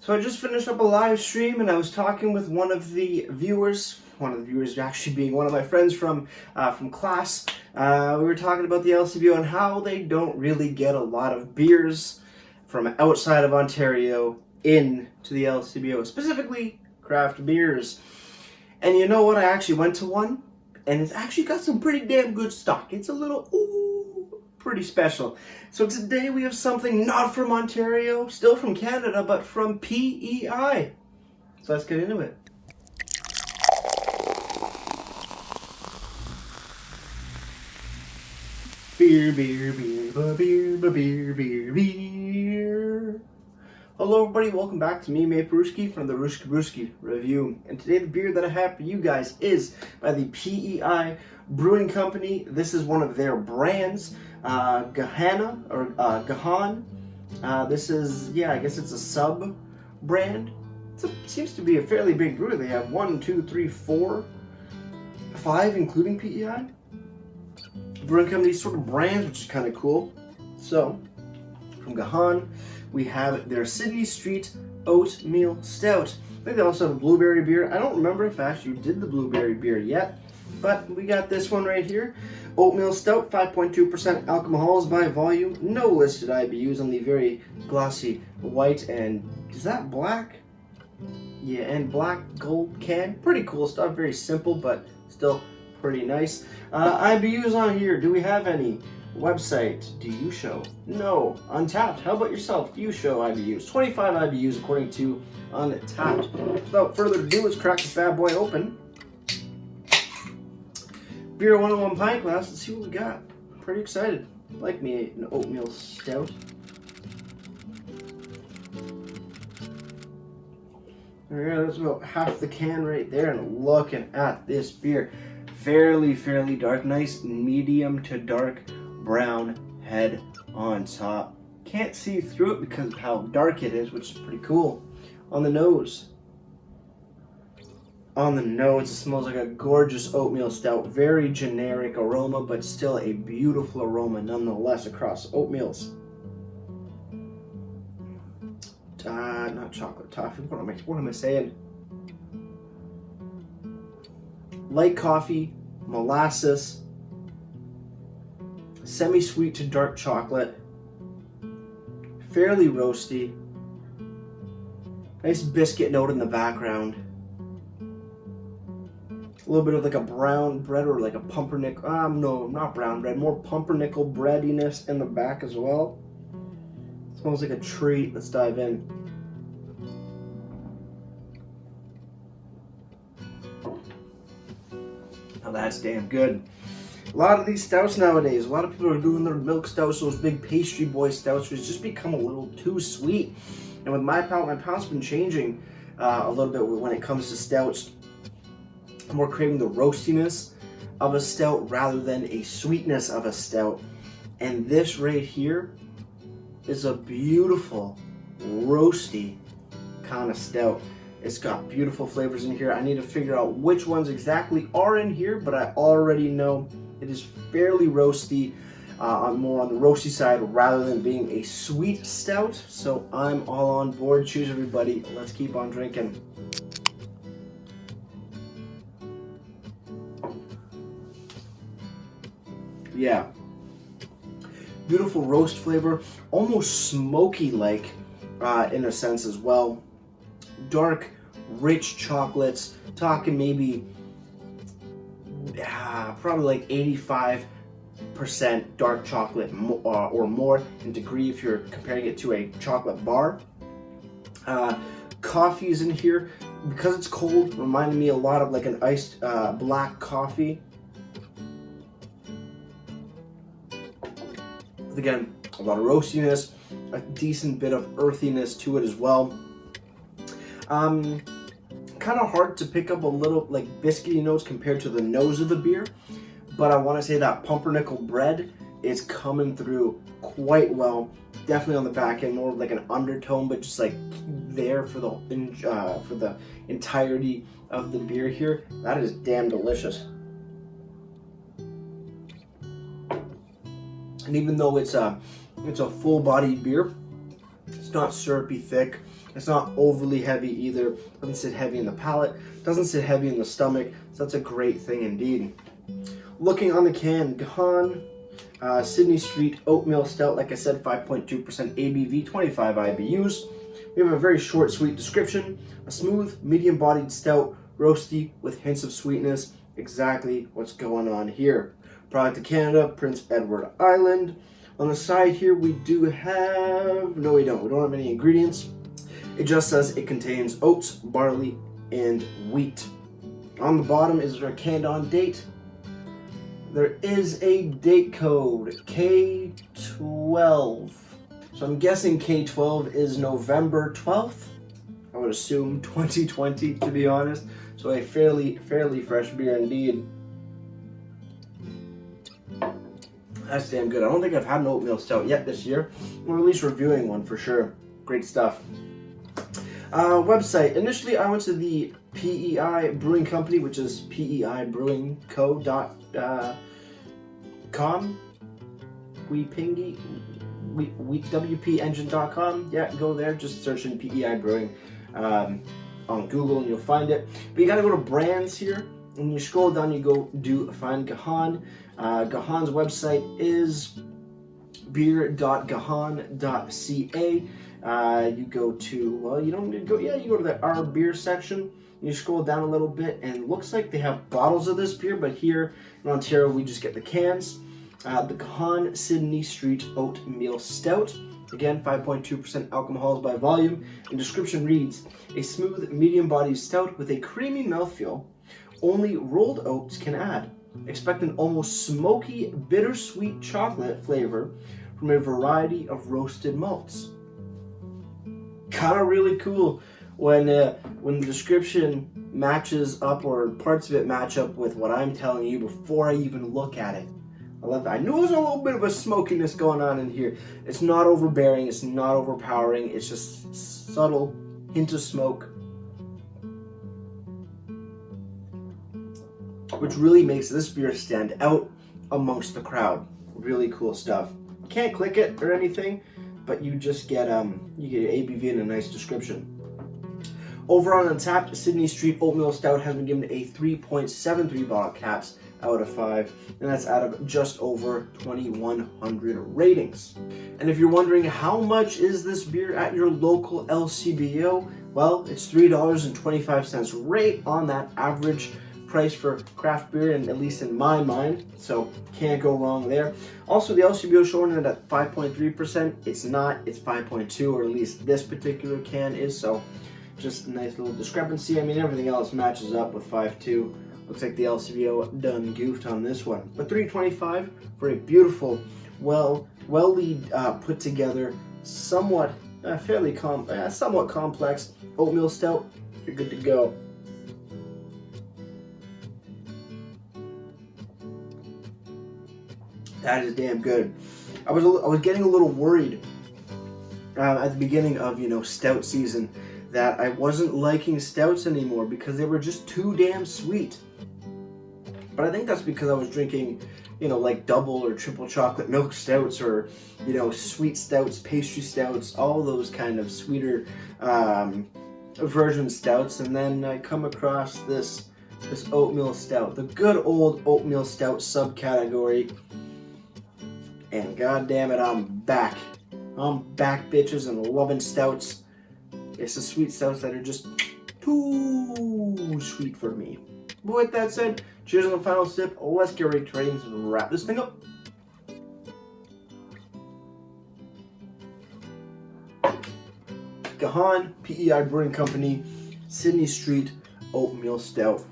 So I just finished up a live stream and I was talking with one of the viewers actually being one of my friends from class. We were talking about the LCBO and how they don't really get a lot of beers from outside of Ontario into the LCBO, specifically craft beers. And you know what? I actually went to one and it's actually got some pretty damn good stock. It's a little, pretty special. So today we have something not from Ontario, still from Canada, but from PEI. So let's get into it. Beer, beer, beer, beer, beer, beer, beer. Hello everybody, welcome back to me, Brewski from the Ruski Brewski Review. And today the beer that I have for you guys is by the PEI Brewing Company. This is one of their brands, Gahan. This is, I guess it's a sub brand. It seems to be a fairly big brewer. They have 1, 2, 3, 4, 5, including PEI. Brewing Company sort of brands, which is kind of cool. So, from Gahan, we have their Sydney Street Oatmeal Stout. I think they also have a blueberry beer. I don't remember if I actually did the blueberry beer yet, but we got this one right here. Oatmeal Stout, 5.2% alcohols by volume. No listed IBUs on the very glossy white and, is that black? Yeah, and black gold can. Pretty cool stuff, very simple, but still pretty nice. IBUs on here, do we have any? Website, do you show? No. Untapped, how about yourself? Do you show IBUs? 25 IBUs according to Untapped. Without further ado, let's crack this bad boy open. Beer 101 pint glass, let's see what we got. Pretty excited. Like me an oatmeal stout. There, that's about half the can right there, and looking at this beer. Fairly dark, nice medium to dark brown head on top. Can't see through it because of how dark it is, which is pretty cool. On the nose, it smells like a gorgeous oatmeal stout. Very generic aroma, but still a beautiful aroma nonetheless across oatmeals. Not chocolate toffee. What am I saying? Light coffee, molasses, semi-sweet to dark chocolate, fairly roasty, nice biscuit note in the background, a little bit of like a brown bread or like a pumpernickel, no, not brown bread, more pumpernickel breadiness in the back as well. Smells like a treat. Let's dive in. Now that's damn good. A lot of these stouts nowadays, a lot of people are doing their milk stouts, those big pastry boy stouts, which just become a little too sweet. And with my palate's been changing a little bit when it comes to stouts. I'm more craving the roastiness of a stout rather than a sweetness of a stout. And this right here is a beautiful, roasty kind of stout. It's got beautiful flavors in here. I need to figure out which ones exactly are in here, but I already know it is fairly roasty, more on the roasty side rather than being a sweet stout. So I'm all on board. Cheers, everybody. Let's keep on drinking. Yeah. Beautiful roast flavor, almost smoky-like in a sense as well. Dark, rich chocolates, talking maybe probably like 85% dark chocolate or more in degree if you're comparing it to a chocolate bar. Coffee is in here. Because it's cold, reminded me a lot of like an iced black coffee. Again, a lot of roastiness, a decent bit of earthiness to it as well. Kind of hard to pick up a little like biscuity notes compared to the nose of the beer, but I want to say that pumpernickel bread is coming through quite well. Definitely on the back end, more of like an undertone, but just like there for the entirety of the beer here. That is damn delicious. And even though it's a full-bodied beer, it's not syrupy thick It's not overly heavy either. Doesn't sit heavy in the palate. Doesn't sit heavy in the stomach. So that's a great thing indeed. Looking on the can, Gahan, Sydney Street Oatmeal Stout. Like I said, 5.2% ABV, 25 IBUs. We have a very short, sweet description. A smooth, medium-bodied stout, roasty with hints of sweetness. Exactly what's going on here. Product of Canada, Prince Edward Island. On the side here, we do have... No, we don't. We don't have any ingredients. It just says it contains oats, barley, and wheat. On the bottom is there a canned-on date. There is a date code, K12. So I'm guessing K12 is November 12th. I would assume 2020, to be honest. So a fairly fresh beer indeed. That's damn good. I don't think I've had an oatmeal stout yet this year. Or at least reviewing one for sure. Great stuff. Website. Initially, I went to the PEI Brewing Company, which is peibrewingco.com. WPengine.com. Yeah, go there. Just search in PEI Brewing on Google and you'll find it. But you gotta go to brands here. And you scroll down, you go find Gahan. Gahan's website is beer.gahan.ca. You go to, well, you don't need to go, yeah, you go to the Our Beer section. You scroll down a little bit, and it looks like they have bottles of this beer, but here in Ontario, we just get the cans. The Gahan Sydney Street Oatmeal Stout. Again, 5.2% alcohols by volume. And description reads, a smooth, medium-bodied stout with a creamy mouthfeel only rolled oats can add. Expect an almost smoky, bittersweet chocolate flavor from a variety of roasted malts. Kind of really cool when the description matches up, or parts of it match up with what I'm telling you before I even look at it. I love that. I knew there's a little bit of a smokiness going on in here. It's not overbearing, it's not overpowering, it's just subtle hint of smoke, which really makes this beer stand out amongst the crowd. Really cool stuff. Can't click it or anything, but you just get ABV and a nice description. Over on Untapped, Sydney Street Oatmeal Stout has been given a 3.73 bottle caps out of 5, and that's out of just over 2,100 ratings. And if you're wondering how much is this beer at your local LCBO, well, it's $3.25 right on that average price for craft beer, and at least in my mind, so can't go wrong there. Also, the LCBO showing it at 5.3%. It's not, it's 5.2, or at least this particular can is, so just a nice little discrepancy. I mean, everything else matches up with 5.2. Looks like the LCBO done goofed on this one. But $3.25 for a beautiful, well put together, somewhat complex oatmeal stout. You're good to go. That is damn good. I was getting a little worried at the beginning of stout season that I wasn't liking stouts anymore because they were just too damn sweet. But I think that's because I was drinking, like double or triple chocolate milk stouts, or sweet stouts, pastry stouts, all those kind of sweeter version stouts, and then I come across this oatmeal stout, the good old oatmeal stout subcategory. And god damn it, I'm back. I'm back, bitches, and loving stouts. It's the sweet stouts that are just too sweet for me. But with that said, cheers on the final sip. Let's get ready to ratings and wrap this thing up. Gahan, PEI Brewing Company, Sydney Street Oatmeal Stout.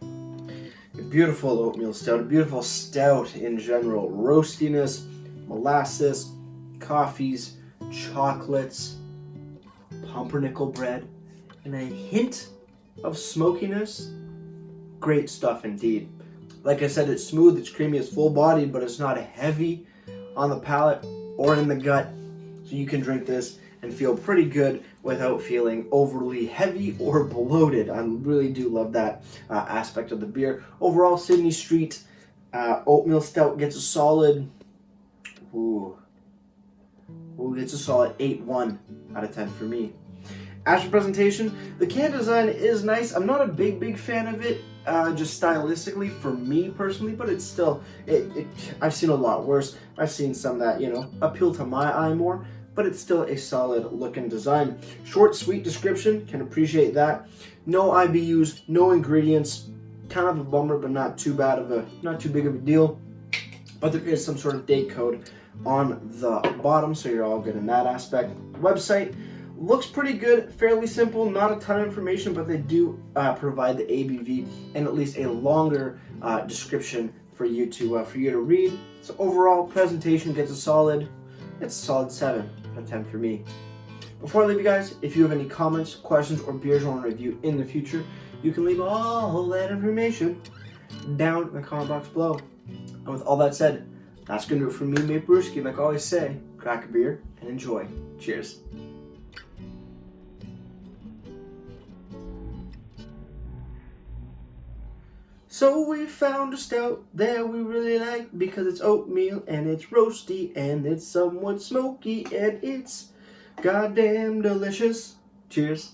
A beautiful oatmeal stout, a beautiful stout in general. Roastiness, molasses, coffees, chocolates, pumpernickel bread, and a hint of smokiness. Great stuff indeed. Like I said, it's smooth, it's creamy, it's full-bodied, but it's not heavy on the palate or in the gut. So you can drink this and feel pretty good without feeling overly heavy or bloated. I really do love that aspect of the beer. Overall, Sydney Street Oatmeal Stout gets a solid, gets a solid 8.1 out of 10 for me. As for presentation, the can design is nice. I'm not a big fan of it, just stylistically for me personally, but it's still, I've seen a lot worse. I've seen some that, you know, appeal to my eye more, but it's still a solid looking design. Short, sweet description, can appreciate that. No IBUs, no ingredients, kind of a bummer, but not too big of a deal. But there is some sort of date code on the bottom, so you're all good in that aspect. The website looks pretty good, fairly simple, not a ton of information, but they do provide the ABV and at least a longer description for you to read. So overall, presentation gets a solid 7 out of 10 for me. Before I leave you guys, if you have any comments, questions, or beers you want to review in the future, you can leave all that information down in the comment box below. And with all that said, that's going to do it for me, Mate Brewski. Like I always say, crack a beer and enjoy. Cheers. So we found a stout that we really like because it's oatmeal and it's roasty and it's somewhat smoky and it's goddamn delicious. Cheers.